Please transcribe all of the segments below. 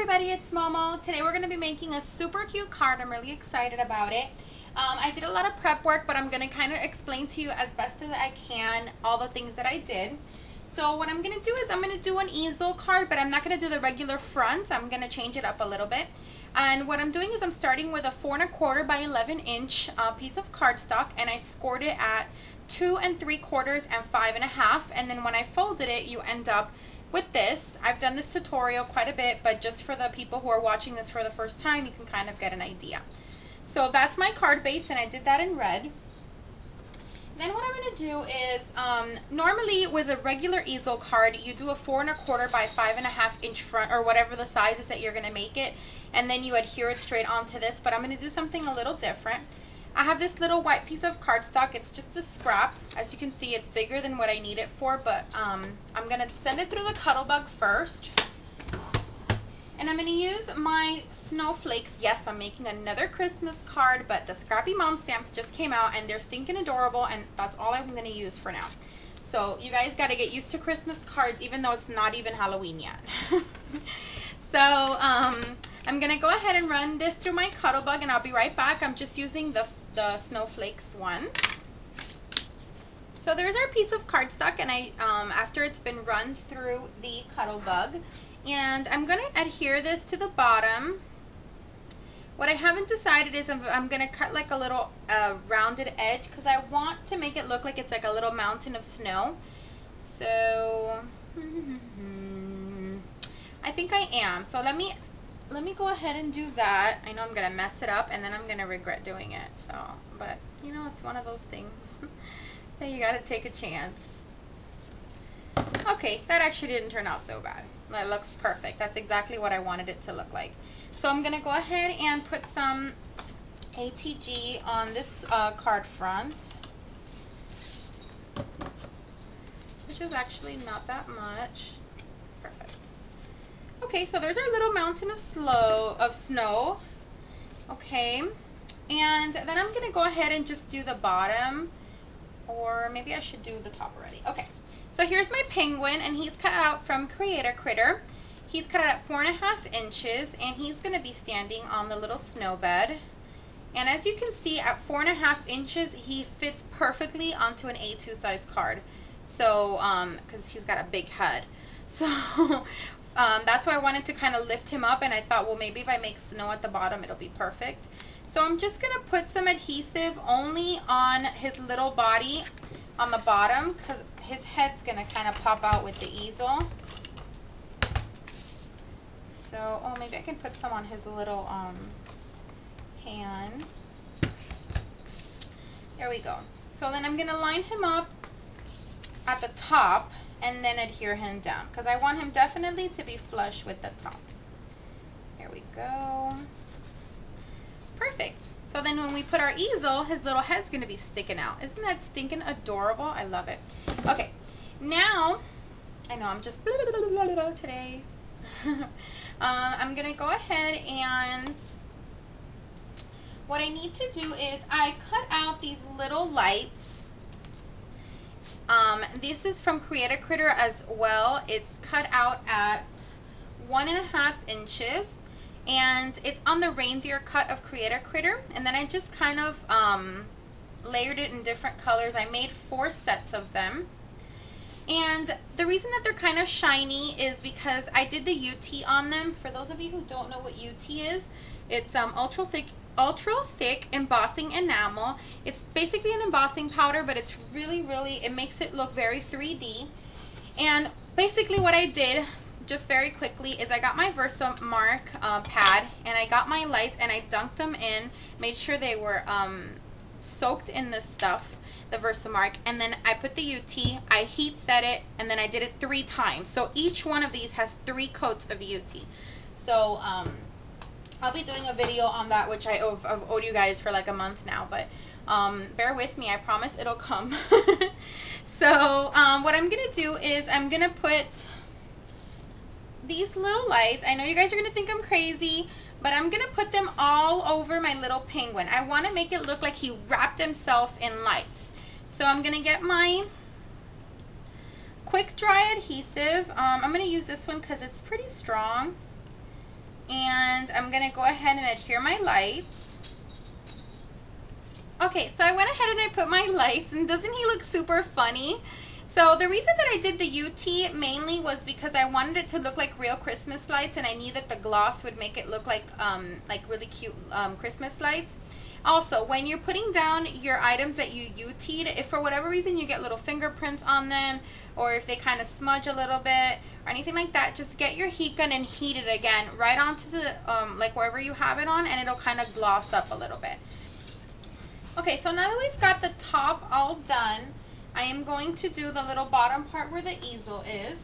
everybody, it's Momo. Today we're going to be making a super cute card. I'm really excited about it. I did a lot of prep work, but I'm going to kind of explain to you as best as I can all the things that I did. So what I'm going to do is I'm going to do an easel card, but I'm not going to do the regular front. I'm going to change it up a little bit. And what I'm doing is I'm starting with a 4 1/4 by 11 inch piece of cardstock, and I scored it at 2 3/4 and 5 1/2. And then when I folded it, you end up with this. I've done this tutorial quite a bit, but just for the people who are watching this for the first time, you can kind of get an idea. So that's my card base, and I did that in red. Then what I'm going to do is, normally with a regular easel card, you do a 4 1/4 by 5 1/2 inch front, or whatever the size is that you're going to make it, and then you adhere it straight onto this, but I'm going to do something a little different. I have this little white piece of cardstock. It's just a scrap. As you can see, it's bigger than what I need it for, but I'm going to send it through the Cuttlebug first. And I'm going to use my snowflakes. Yes, I'm making another Christmas card, but the Scrappy Mom stamps just came out, and they're stinking adorable, and that's all I'm going to use for now. So you guys got to get used to Christmas cards, even though it's not even Halloween yet. So I'm going to go ahead and run this through my Cuttlebug, and I'll be right back. I'm just using the snowflakes one. So there's our piece of cardstock, and after it's been run through the Cuttlebug, and I'm going to adhere this to the bottom. What I haven't decided is I'm going to cut like a little rounded edge, because I want to make it look like it's like a little mountain of snow. So I think I am. So let me go ahead and do that. I know I'm going to mess it up, and then I'm going to regret doing it. So, but you know, it's one of those things that you got to take a chance. Okay, that actually didn't turn out so bad. That looks perfect. That's exactly what I wanted it to look like. So I'm going to go ahead and put some ATG on this card front, which is actually not that much. Perfect. Okay, so there's our little mountain of snow. Okay, and then I'm going to go ahead and just do the bottom, or maybe I should do the top already. Okay. So here's my penguin, and he's cut out from Cricut. He's cut out at 4 1/2 inches, and he's going to be standing on the little snow bed. And as you can see, at 4 1/2 inches, he fits perfectly onto an A2 size card. So, because he's got a big head. So, that's why I wanted to kind of lift him up, and I thought, well, maybe if I make snow at the bottom, it'll be perfect. So I'm just going to put some adhesive only on his little body on the bottom, because his head's going to kind of pop out with the easel. So, oh, maybe I can put some on his little hands. There we go. So then I'm going to line him up at the top and then adhere him down, because I want him definitely to be flush with the top. There we go. Perfect. So then when we put our easel, his little head's going to be sticking out. Isn't that stinking adorable? I love it. Okay, now, I know I'm just blah, blah, blah, blah, blah, today. I'm going to go ahead, and what I need to do is I cut out these little lights. This is from Cricut as well. It's cut out at 1 1/2 inches. And it's on the reindeer cut of Cricut, and then I just kind of layered it in different colors. I made 4 sets of them, and the reason that they're kind of shiny is because I did the UT on them. For those of you who don't know what UT is, it's ultra thick embossing enamel. It's basically an embossing powder, but it's really, it makes it look very 3D. And basically what I did, just very quickly, is I got my Versamark pad, and I got my lights, and I dunked them in, made sure they were soaked in this stuff, the Versamark, and then I put the UT, I heat set it, and then I did it 3 times. So each one of these has 3 coats of UT. So I'll be doing a video on that, which I've owed you guys for like a month now, but bear with me, I promise it'll come. So what I'm gonna do is I'm gonna put these little lights. I know you guys are going to think I'm crazy, but I'm going to put them all over my little penguin. I want to make it look like he wrapped himself in lights. So I'm going to get my quick dry adhesive. I'm going to use this one because it's pretty strong. And I'm going to go ahead and adhere my lights. Okay, so I went ahead and I put my lights, and doesn't he look super funny? So the reason that I did the UT mainly was because I wanted it to look like real Christmas lights, and I knew that the gloss would make it look like really cute Christmas lights. Also, when you're putting down your items that you UT'd, if for whatever reason you get little fingerprints on them, or if they kind of smudge a little bit, or anything like that, just get your heat gun and heat it again right onto the, like wherever you have it on, and it'll kind of gloss up a little bit. Okay, so now that we've got the top all done, I am going to do the little bottom part where the easel is.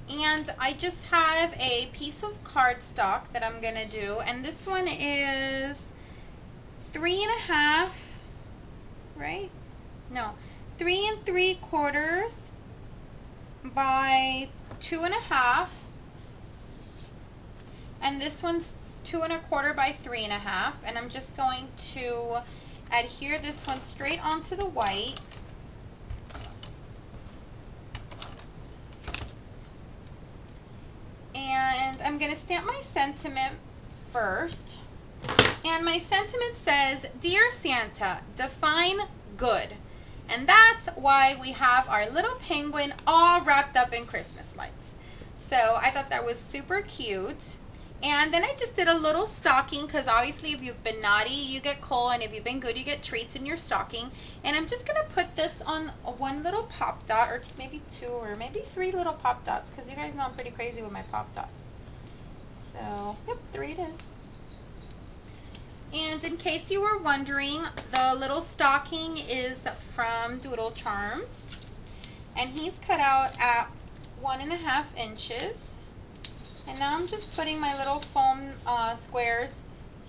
And I just have a piece of cardstock that I'm going to do. And this one is 3.5, right? No, 3 3/4 by 2.5. And this one's 2 1/4 by 3.5. And I'm just going to adhere this one straight onto the white. And I'm going to stamp my sentiment first. And my sentiment says, "Dear Santa, define good." And that's why we have our little penguin all wrapped up in Christmas lights. So I thought that was super cute. And then I just did a little stocking, because obviously if you've been naughty, you get coal, and if you've been good, you get treats in your stocking. And I'm just going to put this on one little pop dot, or maybe 2 or maybe 3 little pop dots, because you guys know I'm pretty crazy with my pop dots. So, yep, 3 it is. And in case you were wondering, the little stocking is from Doodle Charms. And he's cut out at 1.5 inches. And now I'm just putting my little foam squares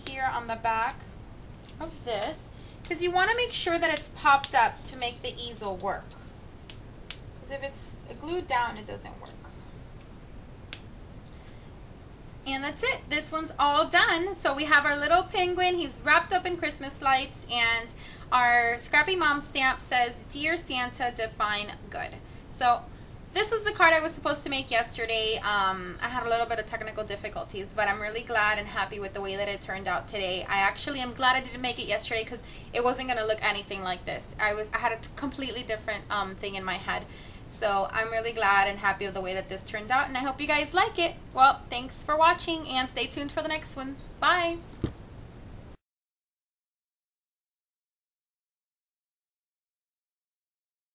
here on the back of this, because you want to make sure that it's popped up to make the easel work. Because if it's glued down, it doesn't work. And that's it. This one's all done. So we have our little penguin. He's wrapped up in Christmas lights, and our Scrappy Mom stamp says, "Dear Santa, define good." So this was the card I was supposed to make yesterday. I had a little bit of technical difficulties, but I'm really glad and happy with the way that it turned out today. I actually am glad I didn't make it yesterday, because it wasn't going to look anything like this. I had a completely different thing in my head. So I'm really glad and happy with the way that this turned out, and I hope you guys like it. Well, thanks for watching, and stay tuned for the next one. Bye!